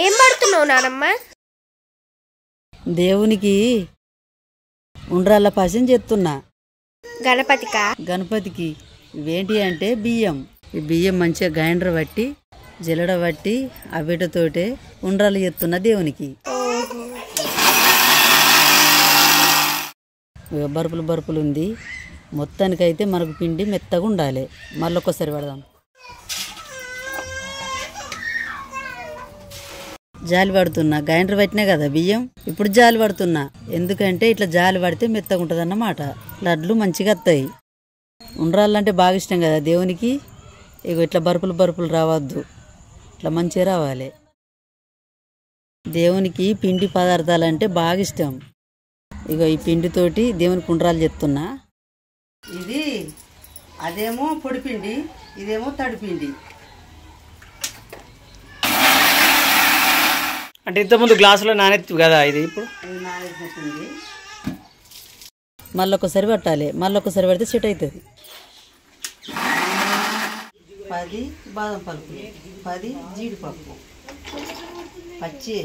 ఏం పడుతున్నావు నానమ్మ? దేవునికి ఉండ్రాళ్ళ పాశం చేస్తున్నా. గణపతికి ఇవేంటి అంటే బియ్యం. ఈ బియ్యం మంచిగా గ్రైండర్ పట్టి జల్లెడ పట్టి అవిటతోటే ఉండ్రాలు చేస్తున్నా దేవునికి. బరుపులు ఉంది. మొత్తానికైతే మనకు పిండి మెత్తగా ఉండాలి. మళ్ళొక్కసారి పడదాం. జాలి పడుతున్నా. గ్రైండర్ పట్టినా కదా బియ్యం, ఇప్పుడు జాలి పడుతున్నా. ఎందుకంటే ఇట్లా జాలి పడితే మెత్తగా ఉంటుంది అన్నమాట. లడ్లు మంచిగా వస్తాయి. ఉండ్రాళ్ళంటే బాగా ఇష్టం కదా దేవునికి. ఇగో ఇట్లా బరుపులు రావద్దు, ఇట్లా మంచిగా రావాలి. దేవునికి పిండి పదార్థాలంటే బాగా ఇష్టం. ఇగో ఈ పిండితోటి దేవునికి ఉండ్రాలు చేస్తున్నా. ఇది అదేమో పొడిపిండి, ఇదేమో తడిపిండి. అంటే ఇంతకుముందు గ్లాసులో నానెత్తి కదా, ఇది ఇప్పుడు నానెత్తింది. మళ్ళొకసారి పట్టాలి. మళ్ళొకసారి పడితే సెట్ అవుతుంది. 10 బాదం పలుకులు, 10 జీడిపప్పు పచ్చి,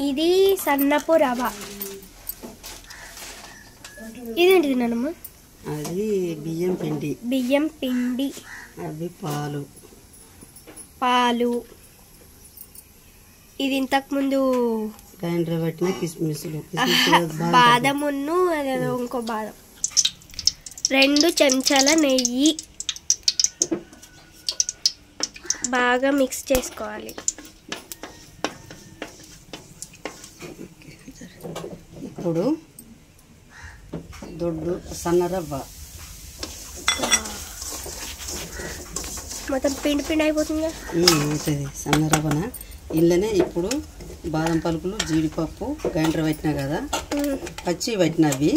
ఇది సన్నపు రవ. ఇదేంటిది నానమ్మ? అది బియ్యం పిండి. అవి పాలు. ఇది ఇంతకుముందు గ్రైండర్ పట్టిన కిస్మిస్లు, బాదమును అదేదో ఇంకో బాదం. 2 చెంచాల నెయ్యి బాగా మిక్స్ చేసుకోవాలి. ఇప్పుడు దొడ్డు సన్న రవ్వ, మొత్తం పిండి అయిపోతుంది ఉంటుంది. సన్న రవ్వన ఇళ్ళనే ఇప్పుడు బాదం పలుకులు, జీడిపప్పు గ్రైండర్ పట్టినా కదా, పచ్చి పట్టినవి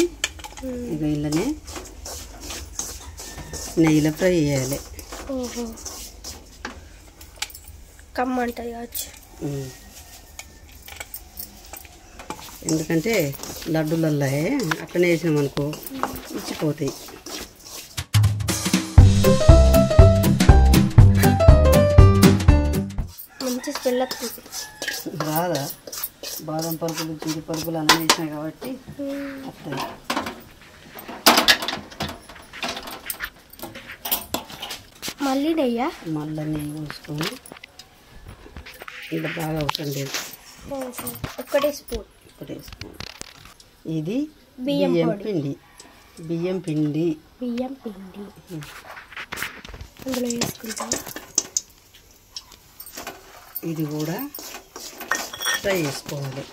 ఇక ఇళ్ళనే నెయ్యిలో ఫ్రై చేయాలి. కమ్మంటుంది కావచ్చు. ఎందుకంటే లడ్డూలల్లో అట్లనే వేసినాం అనుకో ఇచ్చిపోతాయి. మంచి స్మెల్ రాదా? బాదం పలుకులు, జీడి పలుకులు అన్నీ వేసినాయి కాబట్టి వస్తాయి. మళ్ళీ నెయ్యి పోసుకొని ఇలా బాగా అవసరం లేదు. ఒకటే స్పూన్. ఇది బియ్యం పిండి అందులో వేసుకుంటాం. ఇది కూడా ఫ్రై చేసుకోవాలి.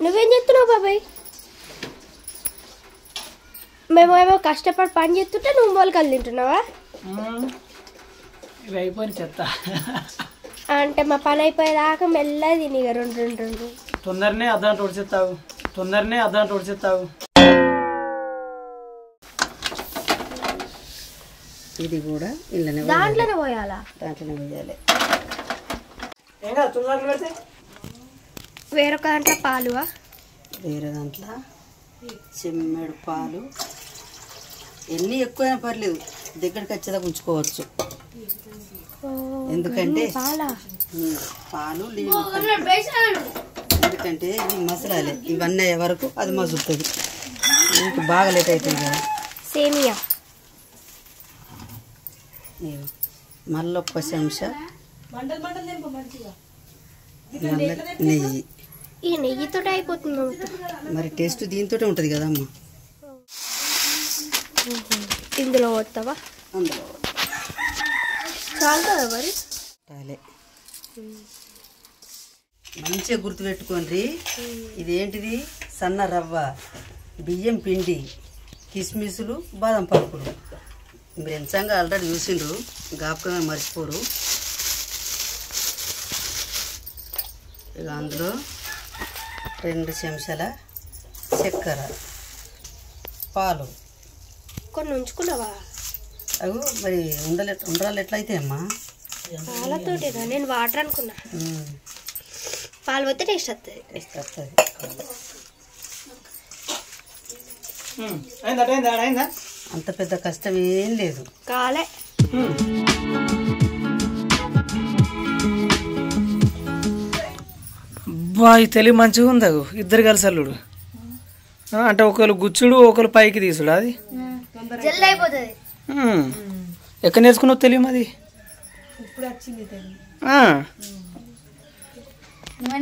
నువ్వేం చేస్తున్నావు బాబాయ్? మేమేమో కష్టపడి పని చేస్తుంటే నువ్వు మొలకలు తింటున్నావా? ఇవి అయిపోయి చెత్త అంటే మా పని అయిపోయేదాకా మెల్లగా తిని 2 తొందరనే అర్ధగంట ఉడిచేస్తావు. ఇది కూడా ఇళ్ళనే దాంట్లోనే పోయాలా? దాంట్లోనే వేయాలి. వేరొక దాంట్లో పాలు, వేరే దాంట్లో చెమ్మెడు పాలు. ఎన్ని ఎక్కువైనా పర్లేదు, దగ్గరికి వచ్చేదాకా ఉంచుకోవచ్చు. ఎందుకంటే పాలు ఎందుకంటే ఇవి మసలాలి. ఇవన్నీ అయ్యే వరకు అది మసులుతుంది. మీకు బాగా లేట్ అవుతుంది కదా. సేమియా మళ్ళీ ఒక్క చెంచా నెయ్యి. ఈ నెయ్యితో అయిపోతుంది. మరి టేస్ట్ దీంతో ఉంటుంది కదమ్మా. ఇందులో వస్తావా? అందులో చాలుతుందా మరి? మంచిగా గుర్తుపెట్టుకోండి. ఇదేంటిది? సన్న రవ్వ, బియ్యం పిండి, కిస్మిస్లు, బాదం పలుకులు. మీరు ఎంచంగా ఆల్రెడీ చూసిండ్రు, జ్ఞాపకమే మర్చిపోరు. ఇక అందులో 2 చెంచాల చక్కెర, పాలు. కొన్ని ఉంచుకున్నావా? అవి మరి ఉండ్రాలు ఎట్లయితే అమ్మా పాలతోటి నేను వాటర్ అనుకున్నా. పాలు పోతే టేస్ట్ వస్తుంది. అయిందా? అంత పెద్ద కష్టం ఏం లేదు. కాలే ఈ తెలివి మంచిగా ఉంది. ఇద్దరు కలిసి అల్లుడు అంటే ఒకరు గుచ్చుడు ఒకరు పైకి తీసుడు. అది జల్ది అయిపోతుంది. ఎక్కడ నేర్చుకున్నావు తెలివి అది? ఇప్పుడు వచ్చింది తెలివి.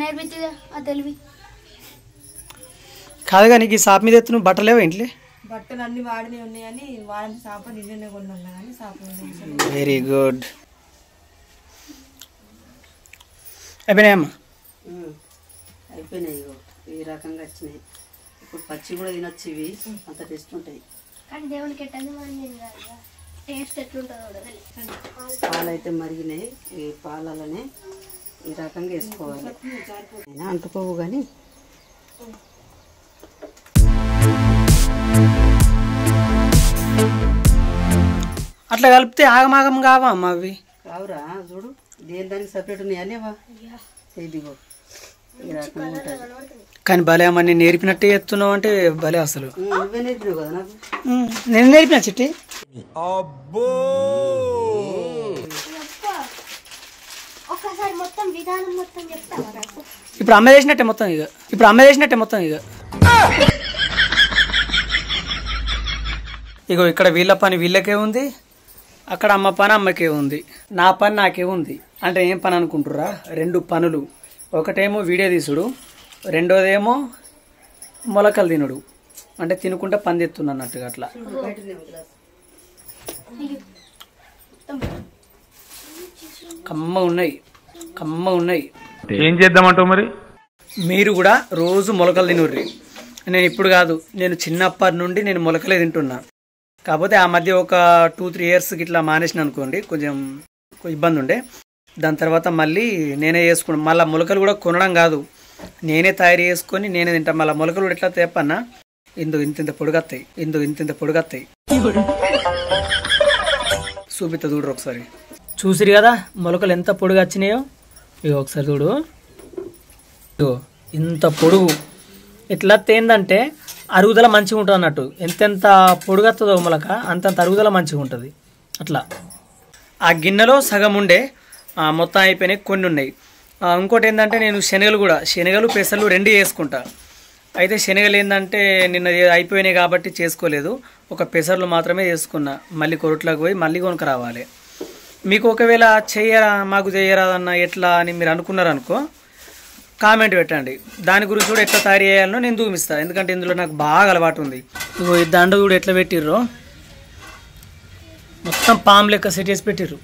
నేర్పించగా ఆ తెలివి. కాదుగా నీకు ఈ షాప్ మీద ఎత్తు నువ్వు బట్టలేవా ఇంట్లో? బట్టలు అన్ని వాడినే ఉన్నాయని వాడని షాప్ నిజమే కొన్నాను కానీ షాప్ వెరీ గుడ్. అయిపోయినాయమ్మా? అయిపోయినాయి. ఈ రకంగా వచ్చినాయి. ఇప్పుడు పచ్చి కూడా తినొచ్చు. ఇవి అంత టేస్ట్ ఉంటాయి. కానీ దేవునికి ఎట్టది టేస్ట్ ఎట్లుంటుందో పాలు అయితే మరిగినాయి. ఈ పాలనే ఈ రకంగా వేసుకోవాలి. అంటుకోవు కానీ అట్లా కలిపితే ఆగమాగం కావా అమ్మ అవి? కావురా చూడు, దేని దానికి సపరేట్ ఉన్నాయి అనేవా. ఇదిగో ఈ రకంగా ఉంటుంది. కానీ భలే అమ్మ, నేను నేర్పినట్టే ఎత్తున్నావు అంటే భలే. అసలు నువ్వే నేర్పినావు కదా నాకు. నేను నేర్పిన చిట్టి. ఒక్కసారి మొత్తం విధానం మొత్తం చెప్తావా నాకు? ఇప్పుడు అమ్మ చేసినట్టే మొత్తం ఇక ఇగో ఇక్కడ వీళ్ళ పని వీళ్ళకే ఉంది, అక్కడ అమ్మ పని అమ్మకే ఉంది, నా పని నాకే ఉంది. అంటే ఏం పని అనుకుంటుర్రా? 2 పనులు. ఒకటేమో వీడియో తీసుడు, రెండోదేమో మొలకలు తినుడు. అంటే తినుకుంటే పని తెస్తున్నా అన్నట్టుగా అట్లా. కమ్మ ఉన్నాయి. ఏం చేద్దామంటావు మరి? మీరు కూడా రోజు మొలకలు తినుర్రి. నేను ఇప్పుడు కాదు, నేను చిన్నప్పటి నుండి నేను మొలకలే తింటున్నా. కాకపోతే ఆ మధ్య ఒక 2-3 ఇయర్స్కి ఇట్లా మానేసిన అనుకోండి, కొంచెం ఇబ్బంది ఉండే. దాని తర్వాత మళ్ళీ నేనే చేసుకున్నాను. మళ్ళీ మొలకలు కూడా కొనడం కాదు, నేనే తయారు చేసుకొని నేనే తింటాను. మళ్ళీ మొలకలు కూడా ఎట్లా తేపన్నా, ఇంత పొడుగత్తాయి. చూపిస్తా చూడరు ఒకసారి. చూసిరు కదా మొలకలు ఎంత పొడుగు వచ్చినాయో? ఇక ఒకసారి చూడు, ఇగో ఇంత పొడుగు. ఎట్లా ఏందంటే అరుగుదల మంచిగా ఉంటుంది అన్నట్టు. ఎంతెంత పొడుగత్తదో మొలక అంతంత అరుగుదల మంచిగా ఉంటుంది అట్లా. ఆ గిన్నెలో సగం ఉండే మొత్తం అయిపోయినాయి, కొన్ని ఉన్నాయి. ఇంకోటి ఏంటంటే నేను శనగలు పెసలు 2 చేసుకుంటా. అయితే శనగలు ఏంటంటే నిన్న అయిపోయినాయి కాబట్టి చేసుకోలేదు, ఒక పెసర్లు మాత్రమే చేసుకున్నా. మళ్ళీ కొరట్లోకి పోయి మళ్ళీ కొనుక రావాలి. మీకు ఒకవేళ మాకు చేయరాదన్న ఎట్లా అని మీరు అనుకున్నారనుకో, కామెంట్ పెట్టండి. దాని గురించి కూడా ఎట్లా తయారు చేయాలనో నేను చూపిస్తాను, ఎందుకంటే ఇందులో నాకు బాగా అలవాటు ఉంది. ఇగో ఈ దండ కూడా ఎట్లా పెట్టిర్రో, మొత్తం పాము లెక్క సెట్ చేసి పెట్టిర్రు.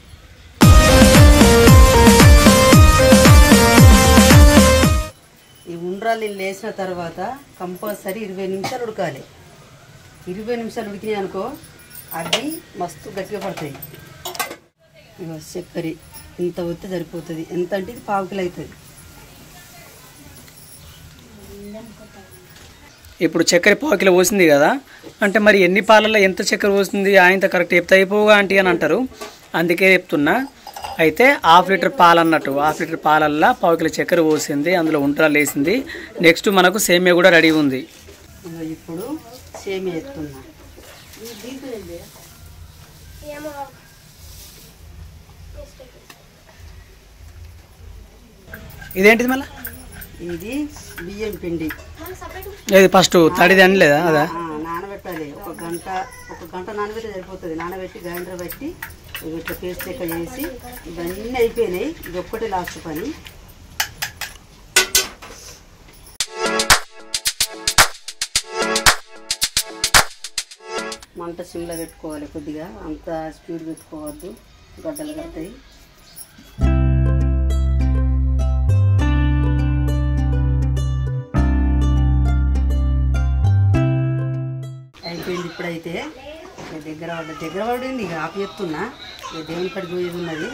ఈ ఉండ్రాలు లేచిన తర్వాత కంపల్సరీ 20 నిమిషాలు ఉడకాలి. 20 నిమిషాలు ఉడికినాయి అనుకో, అవి మస్తు గట్టిగా పడతాయి. ఇక చక్కెర ఇంత వస్తే సరిపోతుంది. ఎంత అంటే ఇది 1/2 కిలో అవుతుంది. ఇప్పుడు చక్కెర 1/2 కిలో పోసింది కదా, అంటే మరి ఎన్ని పాలల్లో ఎంత చక్కెర పోసింది ఆయన కరెక్ట్ చెప్తే అయిపోగా ఆంటీ అని అంటారు, అందుకే చెప్తున్నా. అయితే 1/2 లీటర్ పాలు అన్నట్టు, 1/2 లీటర్ పాలల్లో 1/2 కిలో చక్కెర పోసింది, అందులో ఉంటరాలు వేసింది. నెక్స్ట్ మనకు సేమియా కూడా రెడీ ఉంది. ఇప్పుడు సేమియా ఎత్తున్నా. ఇదేంటిది మళ్ళీ? ఇది బియ్యం పిండి. ఇది ఫస్ట్ తడిది అని లేదా? అదా నానబెట్టాలి. ఒక గంట నానబెట్టి సరిపోతుంది. నానబెట్టి గ్రైండర్ పెట్టి ఇట్లా పేస్ట్ లెక్క చేసి ఇవన్నీ అయిపోయినాయి. ఇది ఒక్కటే లాస్ట్ పని. మంట సిమ్లో పెట్టుకోవాలి కొద్దిగా, అంత స్పీడ్ పెట్టుకోవద్దు, గడ్డలు కడతాయి. అయిపోయింది. ఇప్పుడైతే దగ్గర పడింది. ఇక ఆపి చెప్తున్నా, ఇక దేవుని పడి పోయేది ఉన్నది.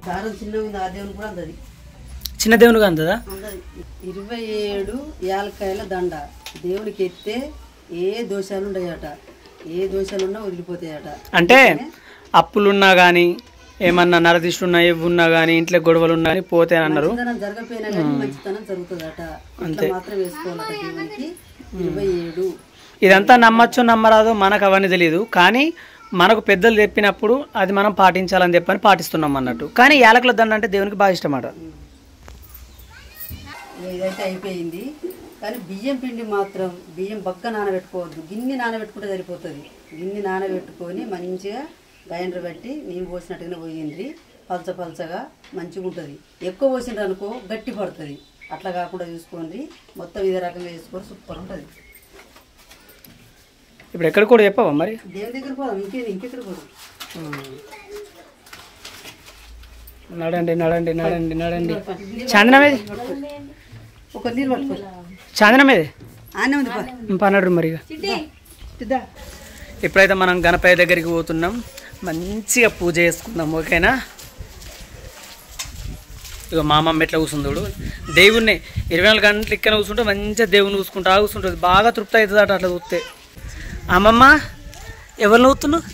దారం చిన్నగా ఉంది, ఆ దేవుని కూడా అందది. చిన్న దేవునిగా అందదా? అందది 27 యాలక్కాయల దండ దేవునికి ఎత్తే ఏ దోషాలు ఉండయట, ఏ దోషాలున్నా వదిలిపోతాయట. అంటే అప్పులున్నా కానీ ఏమన్నా నరదిష్టున్నా ఉన్నా కానీ ఇంట్లో గొడవలు ఉన్నా కానీ పోతే అన్నారు. మంచితనం జరగపోయినా కానీ మంచితనం జరుగుతుందట. అంతే మాత్రం వేసుకోవాలట దేవునికి. 27 ఇదంతా నమ్మచ్చో నమ్మరాదో మనకు అవన్నీ తెలియదు, కానీ మనకు పెద్దలు చెప్పినప్పుడు అది మనం పాటించాలని చెప్పని పాటిస్తున్నాం అన్నట్టు. కానీ యాలకుల దండ అంటే దేవునికి బాగా ఇష్టం అన్నమాట. ఇదైతే అయిపోయింది. కానీ బియ్యం పిండి మాత్రం బియ్యం బగ్గ నానబెట్టుకోవద్దు, గిన్నె నానబెట్టుకుంటే సరిపోతుంది. గిన్నె నానబెట్టుకొని మంచిగా గ్రైండర్ పెట్టి నీళ్ళు పోసినట్టుగానే పోయింది. పలచగా మంచిగా ఉంటుంది. ఎక్కువ పోసిండ్రు అనుకో గట్టి పడుతుంది. అట్లా కాకుండా చూసుకోండి, మొత్తం ఇదే రకంగా చేసుకొని సూపర్ ఉంటుంది. ఇప్పుడు ఎక్కడ కూడా చెప్పవా మరి? దేవుని దగ్గర పోదాం, ఇంకెక్కడ పోదాం. నడండి నడండి నడండి నడండి. చాందనమేది ఒక నీళ్ళు పట్టుకో. చాందనమేది ఆనే ఉంది పన్నడు మరిగా. ఇప్పుడైతే మనం గణపయ్య దగ్గరికి పోతున్నాం, మంచిగా పూజ చేసుకుందాం. ఓకేనా? ఇక మా అమ్మమ్మ ఎట్లా కూర్చుందోడు దేవుణ్ణి 24 గంటలు ఇక్కడ కూర్చుంటే మంచిగా దేవుని కూర్చుంటా కూర్చుంటుంది. బాగా తృప్తి అవుతుంది అట అట్లా చూస్తే. అమ్మమ్మ ఎవరిని చూస్తున్నావు?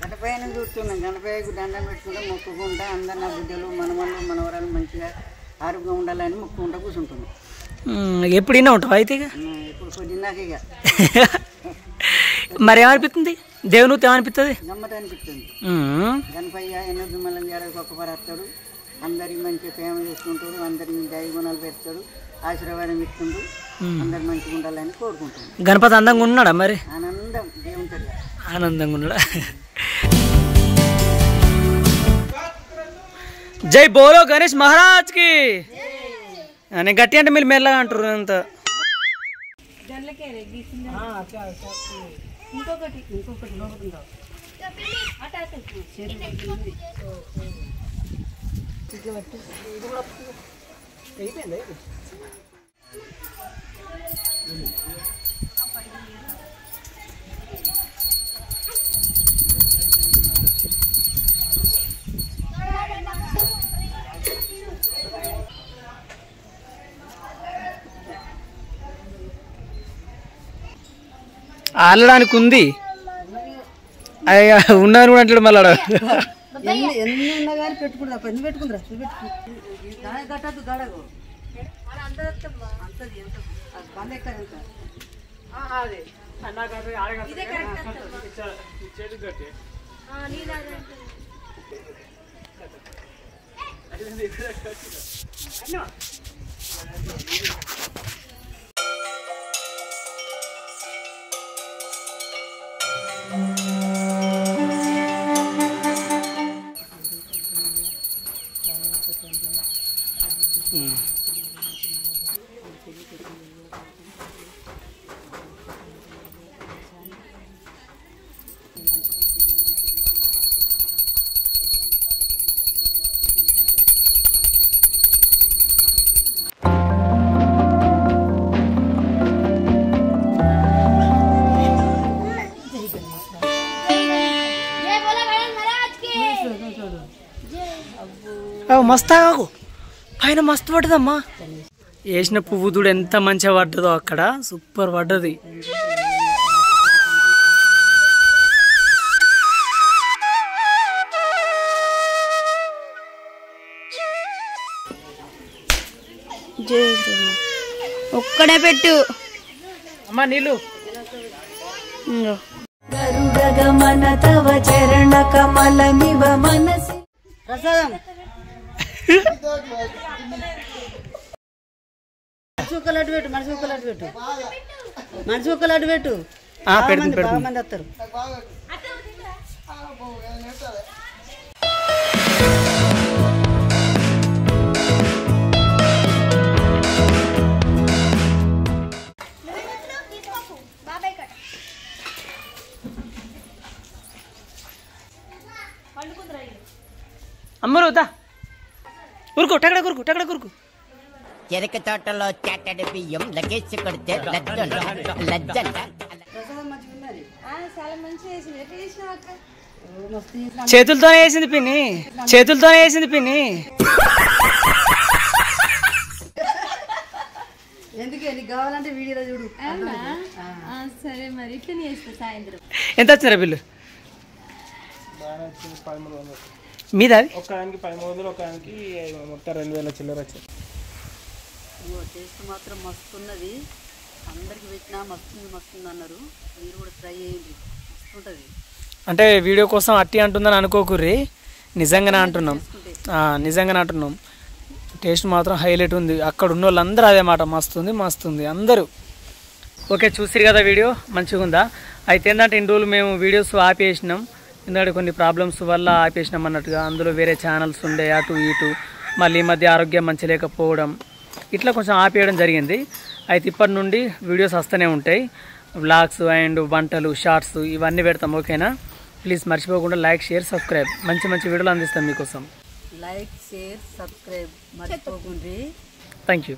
గణపయ్యని చూస్తున్నాం. గణపయ్యకు దండం పెట్టుకుంటే మొక్కుకుంటా అందరు నా బిడ్డలు మనవళ్ళు మనవరాలు మంచిగా ఆరోగ్యం ఉండాలని మొక్కుకుంటా కూర్చుంటున్నాం. ఎప్పుడైనా ఉంటావు అయితే? ఇప్పుడు పొద్దున్నాక ఇక మరి ఏమనిపిస్తుంది? దేవుని ఏమనిపిస్తుంది? గమ్మత అనిపిస్తుంది. గణపయ్య ఎన్నో దుమ్మలం ఏడాదికి ఒక్కసారి వస్తాడు, అందరికి మంచిగా ప్రేమ చేసుకుంటాడు, అందరికి దయ గుణాలు పెడతాడు, ఆశీర్వాదం ఇస్తుండు, అందరు మంచిగా ఉండాలని కోరుకుంటున్నాడు. గణపతి అందంగా ఉన్నాడా మరి? ఆనందం దేవుని ఆనందంగా ఉన్నాడా? జై బోలో గణేష్ మహారాజ్ కి. నేను గట్టి అంటే మీరు మెల్లగా అంటారు అంత. ఆడడానికి ఉంది ఉన్నాను కూడా అంటాడు మళ్ళా. ఎన్ని ఉన్నా కానీ పెట్టుకుంటా ఎన్ని పెట్టుకుందిరా గట్టద్దు గడకు బంద్ ఎక్కడ మస్తాగు పైన మస్తు పడ్డదమ్మా. వేసిన పువ్వు దూడు ఎంత మంచిగా పడ్డదో అక్కడ, సూపర్ పడ్డది. ఒక్కడే పెట్టు అమ్మా నీళ్ళు. గరుడగమన తవ చరణ కమలమివ మనసి ప్రసాదం మనసుకలట్టు పెట్టు, మనసుకలట్టు పెట్టు, మనసుకలట్టు పెట్టు. బాగా మంది వస్తారు. అమ్మరు దా ఉరుకు టగడ కురుకు టగడ కురుకు. చెరక తోటలో చాటడి బియ్యం లగేజ్ కొడితే లజ్జంట. చేతులతోనే వేసింది పిన్ని, చేతులతోనే వేసింది పిన్ని. నీకు కావాలంటే వీడియోలో చూడు. సరే మరి ఇట్లా చేస్తా సాయంత్రం. ఎంత వచ్చినారా బిల్లు మీద? ఒక ఆయనకి 1300, ఒక ఆయనకి మొత్తం 2000 చిల్లర వచ్చాయి. టేస్ట్ మాత్రం మస్తున్నది. అందరికి పెట్టినా మస్తుంది అన్నారు. మీరు కూడా ట్రై చేయండి, మస్తుంటుంది. అంటే వీడియో కోసం అట్టి అంటుందని అనుకోకుర్రి, నిజంగానే అంటున్నాం. నిజంగానే అంటున్నాం. టేస్ట్ మాత్రం హైలైట్ ఉంది. అక్కడ ఉన్న వాళ్ళందరూ అదే మాట, మస్తుంది అందరూ. ఓకే, చూసిరు కదా వీడియో మంచిగా ఉందా? అయితే ఏంటంటే ఇన్ని రోజులు మేము వీడియోస్ ఆపేసినాం, ఎందుకంటే కొన్ని ప్రాబ్లమ్స్ వల్ల ఆపేసినాం అన్నట్టుగా. అందులో వేరే ఛానల్స్ ఉండే అటు ఇటు, మళ్ళీ ఈ మధ్య ఆరోగ్యం మంచి లేకపోవడం, ఇట్లా కొంచెం ఆపేయడం జరిగింది. అయితే ఇప్పటి నుండి వీడియోస్ వస్తూనే ఉంటాయి, వ్లాగ్స్ అండ్ వంటలు, షార్ట్స్ ఇవన్నీ పెడతాం. ఓకేనా? ప్లీజ్ మర్చిపోకుండా లైక్, షేర్, సబ్స్క్రైబ్. మంచి వీడియోలు అందిస్తాం మీకోసం. లైక్, షేర్, సబ్స్క్రైబ్ మర్చిపోకుండ్రి. Thank you.